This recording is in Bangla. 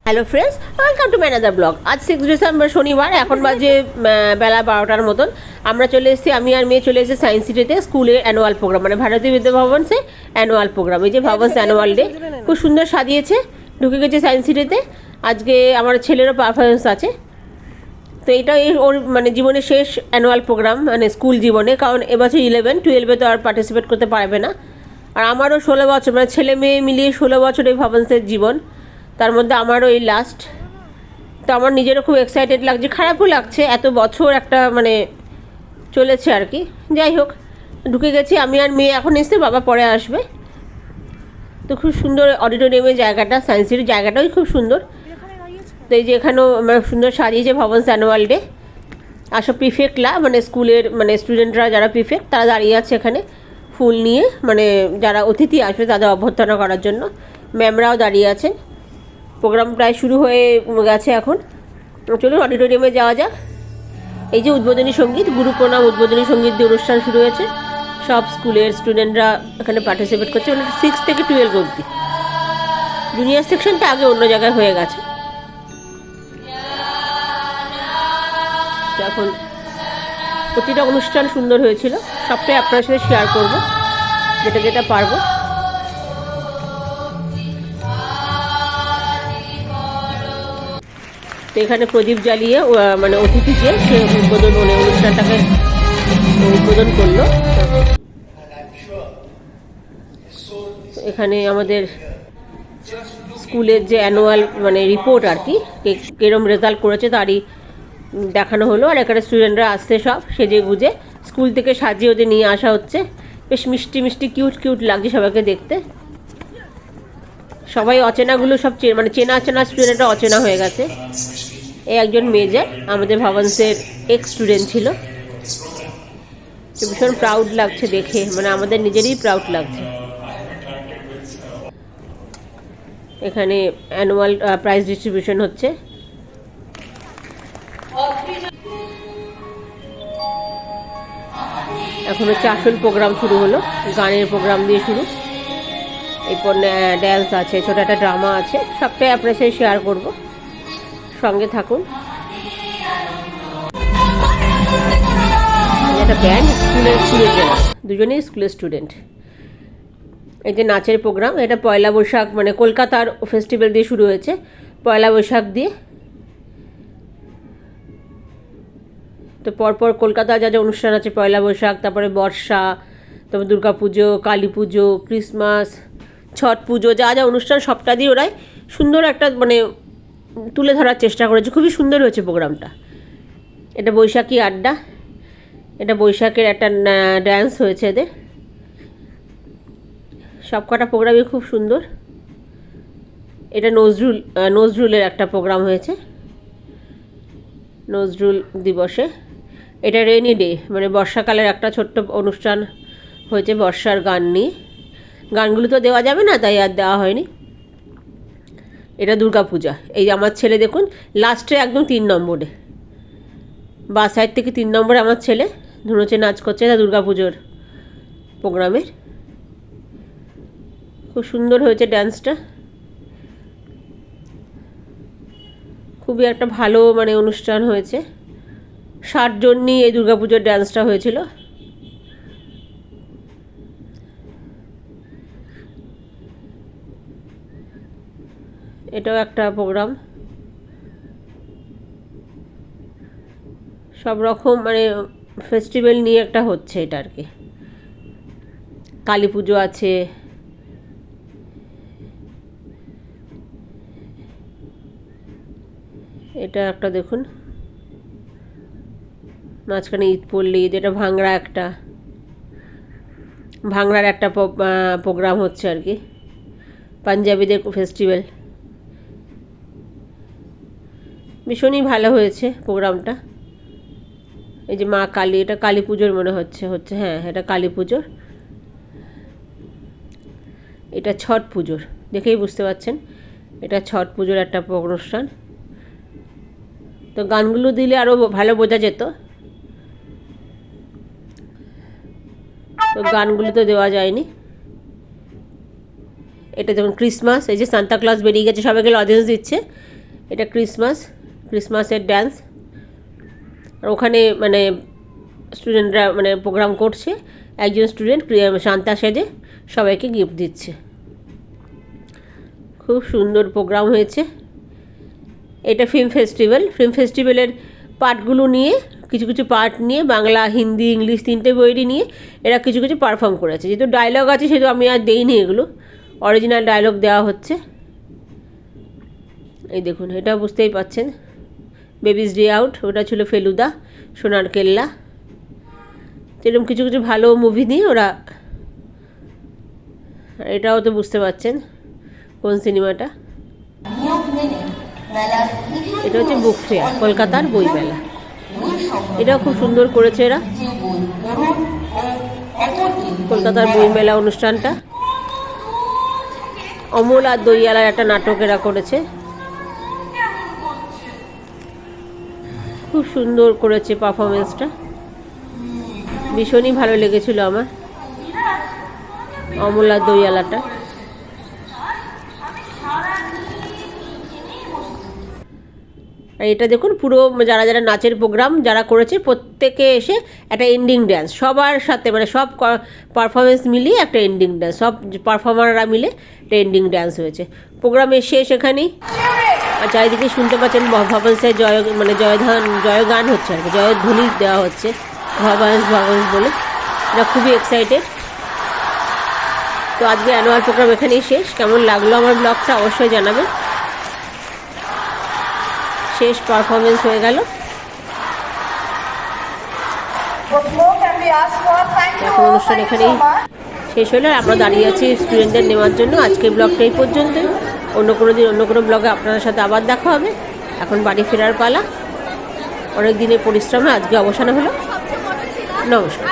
Hello friends, welcome to my another blog. আজ 6 ডিসেম্বর শনিবার, এখন বাজে বেলা 12টার মতন। আমরা চলে এসেছি, আমি আর মেয়ে চলে এসেছি সায়েন্স সিটিতে স্কুলের অ্যানুয়াল প্রোগ্রাম, মানে ভারতীয় বিদ্যা ভবনসে অ্যানুয়াল প্রোগ্রাম। এই যে ভবনস অ্যানুয়াল ডে খুব সুন্দর সাজিয়েছে। ঢুকে গেছে সায়েন্স সিটিতে। আজকে আমার ছেলেরও পারফরমেন্স আছে। তো এটা ওর মানে জীবনের শেষ অ্যানুয়াল প্রোগ্রাম, মানে স্কুল জীবনে, কারণ এবছর 11-12 তো আর পার্টিসিপেট করতে পারবে না। আর আমারও 16 বছর, মানে ছেলে মেয়ে মিলিয়ে 16 বছর এই ভবনসের জীবন, তার মধ্যে আমারও এই লাস্ট। তো আমার নিজেরও খুব এক্সাইটেড লাগছে, খারাপও লাগছে, এত বছর একটা মানে চলেছে আর কি। যাই হোক, ঢুকে গেছি আমি আর মেয়ে, এখন এসে বাবা পরে আসবে। তো খুব সুন্দর অডিটোরিয়ামের জায়গাটা, সায়েন্স সিটির জায়গাটাও খুব সুন্দর। তো এই যে এখানেও সুন্দর সাজিয়েছে ভবনস অ্যানুয়াল ডে। আর সব প্রিফেক্টরা, মানে স্কুলের মানে স্টুডেন্টরা যারা প্রিফেক্ট, তারা দাঁড়িয়ে আছে এখানে ফুল নিয়ে, মানে যারা অতিথি আসবে তাদের অভ্যর্থনা করার জন্য। ম্যামরাও দাঁড়িয়ে আছে। প্রোগ্রাম প্রায় শুরু হয়ে গেছে এখন। চলুন অডিটোরিয়ামে যাওয়া যাক। এই যে উদ্বোধনী সঙ্গীত, গুরু প্রণাম উদ্বোধনী সঙ্গীত দিয়ে অনুষ্ঠান শুরু হয়েছে। সব স্কুলের স্টুডেন্টরা এখানে পার্টিসিপেট করছে, মানে 6 থেকে 12 অবধি। জুনিয়র সেকশনটা আগে অন্য জায়গায় হয়ে গেছে। এখন প্রতিটা অনুষ্ঠান সুন্দর হয়েছিল, সবটাই আপনার সাথে শেয়ার করব, যেটা যেটা পারবো। তো এখানে প্রদীপ জ্বালিয়ে মানে অতিথি যে সে উদ্বোধন, মানে অনুষ্ঠানটাকে উদ্বোধন করলো। এখানে আমাদের স্কুলের যে অ্যানুয়াল মানে রিপোর্ট আর কি, কিরম রেজাল্ট করেছে তারই দেখানো হলো। আর এখানে স্টুডেন্টরা আসছে সব সেজে গুজে, স্কুল থেকে সাজিয়ে ওদের নিয়ে আসা হচ্ছে। বেশ মিষ্টি মিষ্টি কিউট কিউট লাগছে সবাইকে দেখতে। সবাই অচেনাগুলো সব মানে চেনা চেনা স্টুডেন্টরা অচেনা হয়ে গেছে। এই একজন মেজর আমাদের ভবনসের এক্স স্টুডেন্ট ছিল। ভীষণ প্রাউড লাগছে দেখে, মানে আমাদের নিজেরই প্রাউড লাগছে। এখানে অ্যানুয়াল প্রাইজ ডিস্ট্রিবিউশন হচ্ছে। এখন হচ্ছে আসল প্রোগ্রাম শুরু হলো, গানের প্রোগ্রাম দিয়ে শুরু। এরপর ড্যান্স আছে, ছোট একটা ড্রামা আছে, সবটাই আপনার সাথে শেয়ার করব, সঙ্গে থাকুন। একটা ব্যান্ড, স্কুলের স্টুডেন্ট, দুজনেই স্কুলের স্টুডেন্ট। এই যে নাচের প্রোগ্রাম, এটা পয়লা বৈশাখ মানে কলকাতার ফেস্টিভ্যাল দিয়ে শুরু হয়েছে, পয়লা বৈশাখ দিয়ে। তো পরপর কলকাতায় যা যা অনুষ্ঠান আছে, পয়লা বৈশাখ, তারপরে বর্ষা, তারপর দুর্গা পুজো, কালী পুজো, ক্রিসমাস, ছট পুজো, যা যা অনুষ্ঠান সবটা দিয়ে ওরাই সুন্দর একটা মানে তুলে ধরার চেষ্টা করেছে। খুবই সুন্দর হয়েছে প্রোগ্রামটা। এটা বৈশাখী আড্ডা, এটা বৈশাখের একটা ড্যান্স হয়েছে এদের। সব কটা প্রোগ্রামই খুব সুন্দর। এটা নজরুলের একটা প্রোগ্রাম হয়েছে নজরুল দিবসে। এটা রেইনি ডে, মানে বর্ষাকালের একটা ছোট্ট অনুষ্ঠান হয়েছে বর্ষার গান নিয়ে। গানগুলো তো দেওয়া যাবে না, তাই আর দেওয়া হয়নি। এটা দুর্গা পূজা। এই আমার ছেলে দেখুন লাস্টে একদম 3 নম্বরে, বা সাইড থেকে 3 নম্বরে আমার ছেলে ধুনুচে নাচ করছে। এটা দুর্গা পুজোর প্রোগ্রামের। খুব সুন্দর হয়েছে ড্যান্সটা। খুবই একটা ভালো মানে অনুষ্ঠান হয়েছে। 60 জন নিয়ে এই দুর্গাপুজোর ড্যান্সটা হয়েছিল। এটাও একটা প্রোগ্রাম। সব রকম মানে ফেস্টিভ্যাল নিয়ে একটা হচ্ছে এটা আর কি। কালী পুজো আছে। এটা একটা দেখুন, মাঝখানে ঈদ পড়লে ঈদ। এটা ভাংড়ার একটা প্রোগ্রাম হচ্ছে আর কি, পাঞ্জাবিদের ফেস্টিভ্যাল। ভীষণই ভালো হয়েছে প্রোগ্রামটা। এই যে মা কালী, এটা কালী পুজোর মনে হচ্ছে, হ্যাঁ এটা কালী পুজোর। এটা ছট পুজোর, দেখেই বুঝতে পারছেন এটা ছট পুজোর একটা অনুষ্ঠান। তো গানগুলো দিলে আরও ভালো বোঝা যেত, তো গানগুলো তো দেওয়া যায়নি। এটা দেখুন ক্রিসমাস, এই যে সান্তা ক্লজ বেরিয়ে গেছে, সবাইকে লজেন্স দিচ্ছে। এটা ক্রিসমাসের ড্যান্স। আর ওখানে মানে স্টুডেন্টরা মানে প্রোগ্রাম করছে, একজন স্টুডেন্ট শান্তা সেজে সবাইকে গিফট দিচ্ছে। খুব সুন্দর প্রোগ্রাম হয়েছে। এটা ফিল্ম ফেস্টিভ্যালের পার্টগুলো নিয়ে কিছু কিছু পার্ট নিয়ে বাংলা, হিন্দি, ইংলিশ 3টে বইটি নিয়ে এরা কিছু কিছু পারফর্ম করেছে। যেহেতু ডায়লগ আছে সেহেতু আমি আর দেইনি, এগুলো অরিজিনাল ডায়লগ দেওয়া হচ্ছে। এই দেখুন, এটা বুঝতেই পাচ্ছেন, বেবিস ডে আউট, ওটা ছিল ফেলুদা, সোনার কেল্লা। এরকম কিছু কিছু ভালো মুভি নিয়ে ওরা, এটাও তো বুঝতে পারছেন কোন সিনেমাটা। এটা হচ্ছে বুক ফেয়ার, কলকাতার বই মেলা। এটাও খুব সুন্দর করেছে এরা, কলকাতার বই মেলা অনুষ্ঠানটা। অমল আর দইয়ালার একটা নাটক এরা করেছে, খুব সুন্দর করেছে পারফরমেন্সটা, ভীষণই ভালো লেগেছিল আমার অমল আর দইয়ালাটা। আর এটা দেখুন, পুরো যারা যারা নাচের প্রোগ্রাম যারা করেছে প্রত্যেকে এসে একটা এন্ডিং ড্যান্স সবার সাথে, মানে সব পারফরমেন্স মিলিয়ে একটা এন্ডিং ড্যান্স, সব পারফর্মাররা মিলে একটা এন্ডিং ড্যান্স হয়েছে। প্রোগ্রামের শেষ এখানেই। আর চারিদিকে শুনতে পাচ্ছেন ভবনসের জয়গান হচ্ছে আর কি, জয়ধ্বনি দেওয়া হচ্ছে ভবনস বলে। এটা খুবই এক্সাইটেড। তো আজকে অ্যানুয়াল প্রোগ্রাম এখানেই শেষ। কেমন লাগলো আমার ব্লগটা অবশ্যই জানাবেন। শেষ পারফরমেন্স হয়ে গেল, এখন অনুষ্ঠান এখানেই শেষ হলো। আমরা দাঁড়িয়ে আছি স্টুডেন্টদের নেওয়ার জন্য। আজকের ব্লগটা এই পর্যন্তই। অন্য কোনো দিন অন্য কোনো ব্লগে আপনাদের সাথে আবার দেখা হবে। এখন বাড়ি ফেরার পালা। অনেক দিনের পরিশ্রমে আজকে অবসান হলো। নমস্কার।